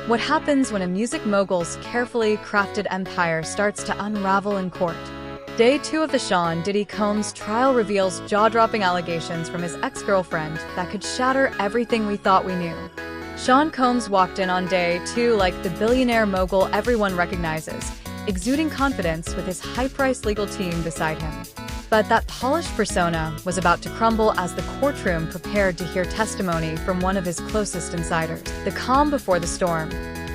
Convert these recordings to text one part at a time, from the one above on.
What happens when a music mogul's carefully crafted empire starts to unravel in court? Day 2 of the Shawn Diddy Combs trial reveals jaw-dropping allegations from his ex-girlfriend that could shatter everything we thought we knew. Shawn Combs walked in on day 2 like the billionaire mogul everyone recognizes, exuding confidence with his high-priced legal team beside him. But that polished persona was about to crumble as the courtroom prepared to hear testimony from one of his closest insiders. The calm before the storm.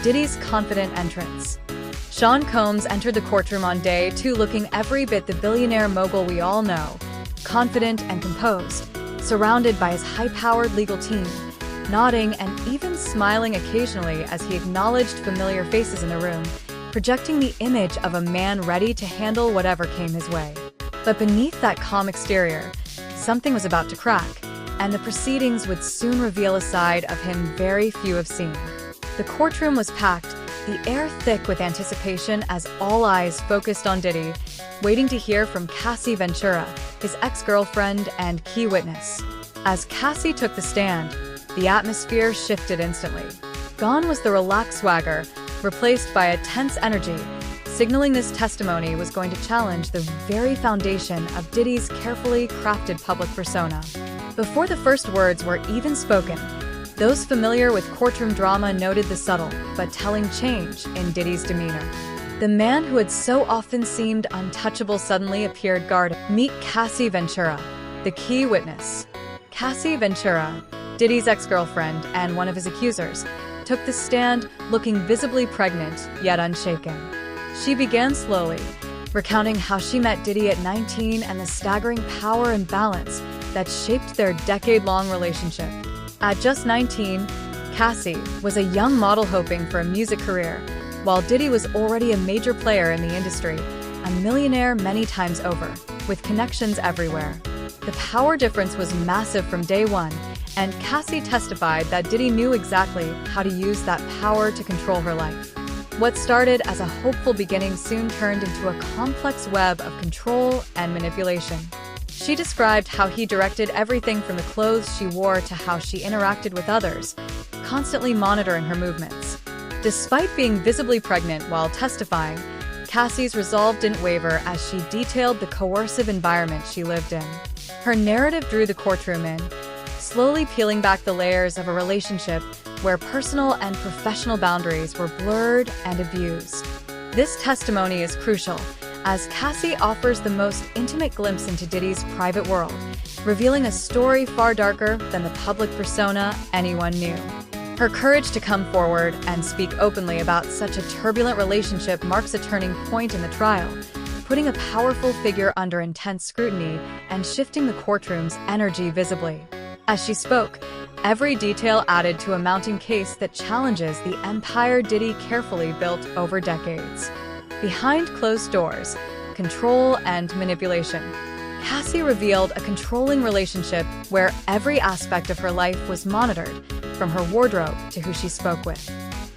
Diddy's confident entrance. Shawn Combs entered the courtroom on day 2 looking every bit the billionaire mogul we all know, confident and composed, surrounded by his high-powered legal team, nodding and even smiling occasionally as he acknowledged familiar faces in the room, projecting the image of a man ready to handle whatever came his way. But beneath that calm exterior, something was about to crack, and the proceedings would soon reveal a side of him very few have seen. The courtroom was packed, the air thick with anticipation as all eyes focused on Diddy, waiting to hear from Cassie Ventura, his ex-girlfriend and key witness. As Cassie took the stand, the atmosphere shifted instantly. Gone was the relaxed swagger, replaced by a tense energy, signaling this testimony was going to challenge the very foundation of Diddy's carefully crafted public persona. Before the first words were even spoken, those familiar with courtroom drama noted the subtle but telling change in Diddy's demeanor. The man who had so often seemed untouchable suddenly appeared guarded. Meet Cassie Ventura, the key witness. Cassie Ventura, Diddy's ex-girlfriend and one of his accusers, took the stand looking visibly pregnant yet unshaken. She began slowly, recounting how she met Diddy at 19 and the staggering power and balance that shaped their decade-long relationship. At just 19, Cassie was a young model hoping for a music career, while Diddy was already a major player in the industry, a millionaire many times over, with connections everywhere. The power difference was massive from day one, and Cassie testified that Diddy knew exactly how to use that power to control her life. What started as a hopeful beginning soon turned into a complex web of control and manipulation. She described how he directed everything from the clothes she wore to how she interacted with others, constantly monitoring her movements. Despite being visibly pregnant while testifying, Cassie's resolve didn't waver as she detailed the coercive environment she lived in. Her narrative drew the courtroom in, slowly peeling back the layers of a relationship where personal and professional boundaries were blurred and abused. This testimony is crucial, as Cassie offers the most intimate glimpse into Diddy's private world, revealing a story far darker than the public persona anyone knew. Her courage to come forward and speak openly about such a turbulent relationship marks a turning point in the trial, putting a powerful figure under intense scrutiny and shifting the courtroom's energy visibly. As she spoke, every detail added to a mounting case that challenges the empire Diddy carefully built over decades. Behind closed doors, control and manipulation. Cassie revealed a controlling relationship where every aspect of her life was monitored, from her wardrobe to who she spoke with.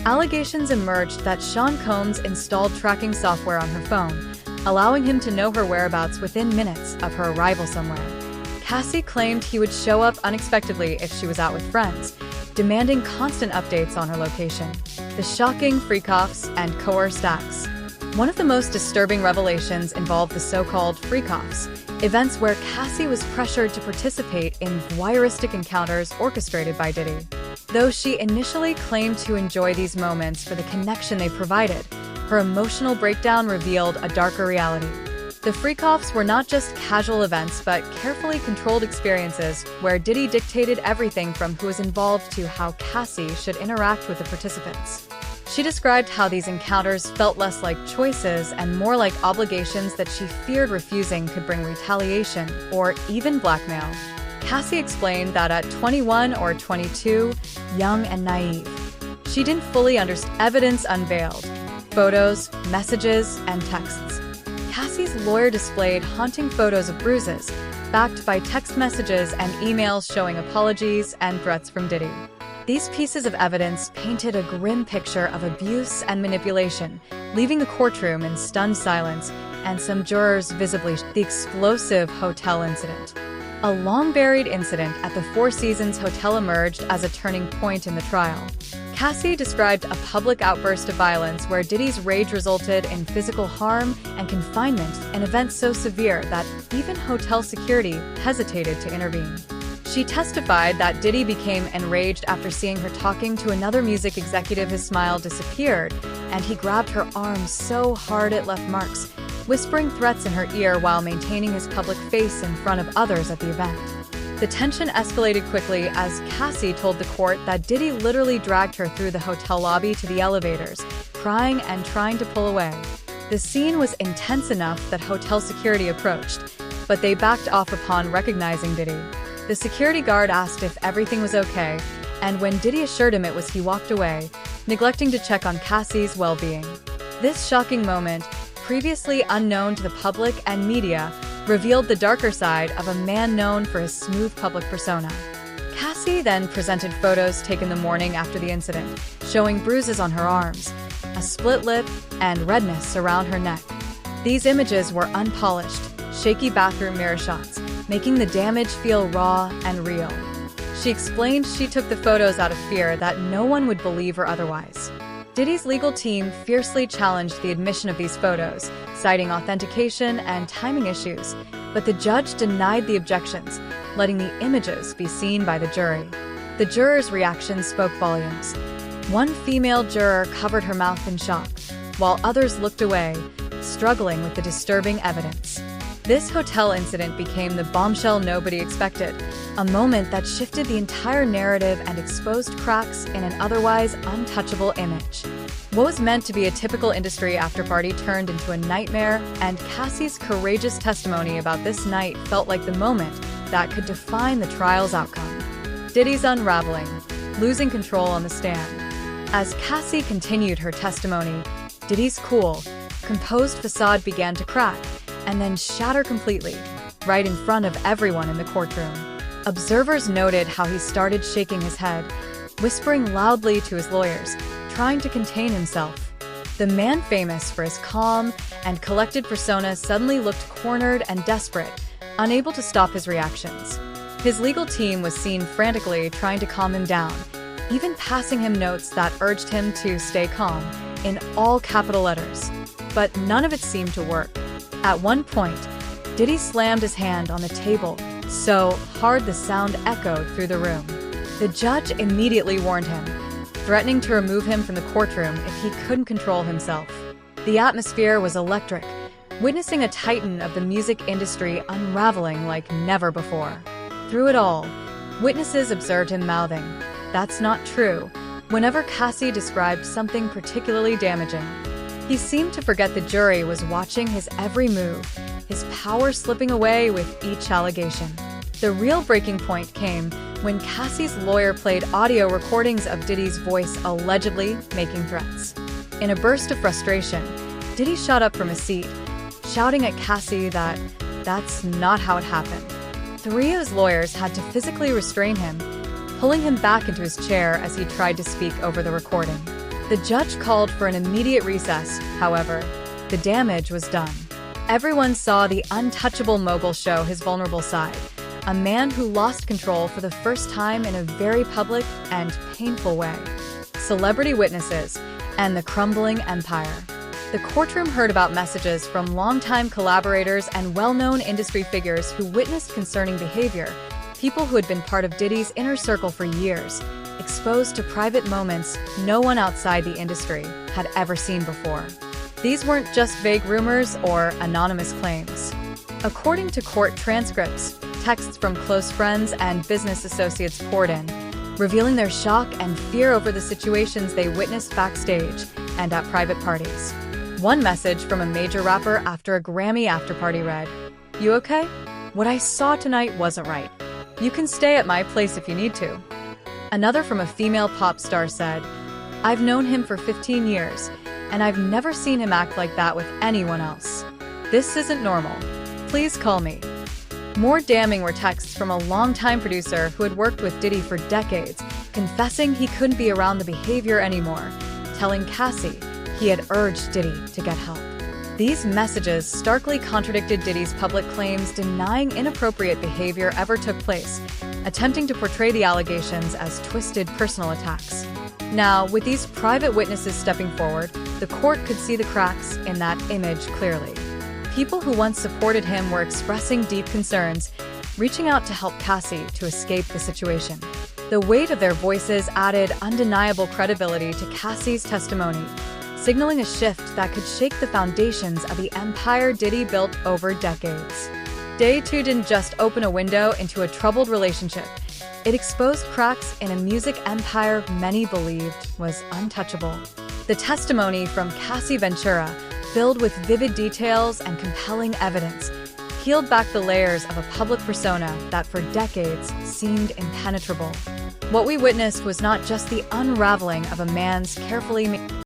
Allegations emerged that Shawn Combs installed tracking software on her phone, allowing him to know her whereabouts within minutes of her arrival somewhere. Cassie claimed he would show up unexpectedly if she was out with friends, demanding constant updates on her location. The shocking freak-offs and coerced acts. One of the most disturbing revelations involved the so-called freak-offs, events where Cassie was pressured to participate in voyeuristic encounters orchestrated by Diddy. Though she initially claimed to enjoy these moments for the connection they provided, her emotional breakdown revealed a darker reality. The freak-offs were not just casual events but carefully controlled experiences where Diddy dictated everything from who was involved to how Cassie should interact with the participants. She described how these encounters felt less like choices and more like obligations that she feared refusing could bring retaliation or even blackmail. Cassie explained that at 21 or 22, young and naive, she didn't fully understand evidence unveiled, photos, messages, and texts. Cassie's lawyer displayed haunting photos of bruises, backed by text messages and emails showing apologies and threats from Diddy. These pieces of evidence painted a grim picture of abuse and manipulation, leaving the courtroom in stunned silence and some jurors visibly shocked. The explosive hotel incident. A long-buried incident at the Four Seasons Hotel emerged as a turning point in the trial. Cassie described a public outburst of violence where Diddy's rage resulted in physical harm and confinement, an event so severe that even hotel security hesitated to intervene. She testified that Diddy became enraged after seeing her talking to another music executive. His smile disappeared, and he grabbed her arm so hard it left marks, whispering threats in her ear while maintaining his public face in front of others at the event. The tension escalated quickly as Cassie told the court that Diddy literally dragged her through the hotel lobby to the elevators, crying and trying to pull away. The scene was intense enough that hotel security approached, but they backed off upon recognizing Diddy. The security guard asked if everything was okay, and when Diddy assured him it was, he walked away, neglecting to check on Cassie's well-being. This shocking moment, previously unknown to the public and media, revealed the darker side of a man known for his smooth public persona. Cassie then presented photos taken the morning after the incident, showing bruises on her arms, a split lip, and redness around her neck. These images were unpolished, shaky bathroom mirror shots, making the damage feel raw and real. She explained she took the photos out of fear that no one would believe her otherwise. Diddy's legal team fiercely challenged the admission of these photos, citing authentication and timing issues, but the judge denied the objections, letting the images be seen by the jury. The jurors' reactions spoke volumes. One female juror covered her mouth in shock, while others looked away, struggling with the disturbing evidence. This hotel incident became the bombshell nobody expected, a moment that shifted the entire narrative and exposed cracks in an otherwise untouchable image. What was meant to be a typical industry afterparty turned into a nightmare, and Cassie's courageous testimony about this night felt like the moment that could define the trial's outcome. Diddy's unraveling, losing control on the stand. As Cassie continued her testimony, Diddy's cool, composed facade began to crack, and then shatter completely, right in front of everyone in the courtroom. Observers noted how he started shaking his head, whispering loudly to his lawyers, trying to contain himself. The man famous for his calm and collected persona suddenly looked cornered and desperate, unable to stop his reactions. His legal team was seen frantically trying to calm him down, even passing him notes that urged him to stay calm, in all capital letters. But none of it seemed to work. At one point, Diddy slammed his hand on the table so hard the sound echoed through the room. The judge immediately warned him, threatening to remove him from the courtroom if he couldn't control himself. The atmosphere was electric, witnessing a titan of the music industry unraveling like never before. Through it all, witnesses observed him mouthing, "That's not true," whenever Cassie described something particularly damaging. He seemed to forget the jury was watching his every move, his power slipping away with each allegation. The real breaking point came when Cassie's lawyer played audio recordings of Diddy's voice allegedly making threats. In a burst of frustration, Diddy shot up from his seat, shouting at Cassie that that's not how it happened. Three of his lawyers had to physically restrain him, pulling him back into his chair as he tried to speak over the recording. The judge called for an immediate recess, however. The damage was done. Everyone saw the untouchable mogul show his vulnerable side, a man who lost control for the first time in a very public and painful way. Celebrity witnesses, and the crumbling empire. The courtroom heard about messages from longtime collaborators and well-known industry figures who witnessed concerning behavior, people who had been part of Diddy's inner circle for years, exposed to private moments no one outside the industry had ever seen before. These weren't just vague rumors or anonymous claims. According to court transcripts, texts from close friends and business associates poured in, revealing their shock and fear over the situations they witnessed backstage and at private parties. One message from a major rapper after a Grammy afterparty read, "You okay? What I saw tonight wasn't right. You can stay at my place if you need to." Another from a female pop star said, "I've known him for 15 years, and I've never seen him act like that with anyone else. This isn't normal. Please call me." More damning were texts from a longtime producer who had worked with Diddy for decades, confessing he couldn't be around the behavior anymore, telling Cassie he had urged Diddy to get help. These messages starkly contradicted Diddy's public claims, denying inappropriate behavior ever took place, attempting to portray the allegations as twisted personal attacks. Now, with these private witnesses stepping forward, the court could see the cracks in that image clearly. People who once supported him were expressing deep concerns, reaching out to help Cassie to escape the situation. The weight of their voices added undeniable credibility to Cassie's testimony, signaling a shift that could shake the foundations of the empire Diddy built over decades. Day 2 didn't just open a window into a troubled relationship. It exposed cracks in a music empire many believed was untouchable. The testimony from Cassie Ventura, filled with vivid details and compelling evidence, peeled back the layers of a public persona that for decades seemed impenetrable. What we witnessed was not just the unraveling of a man's carefully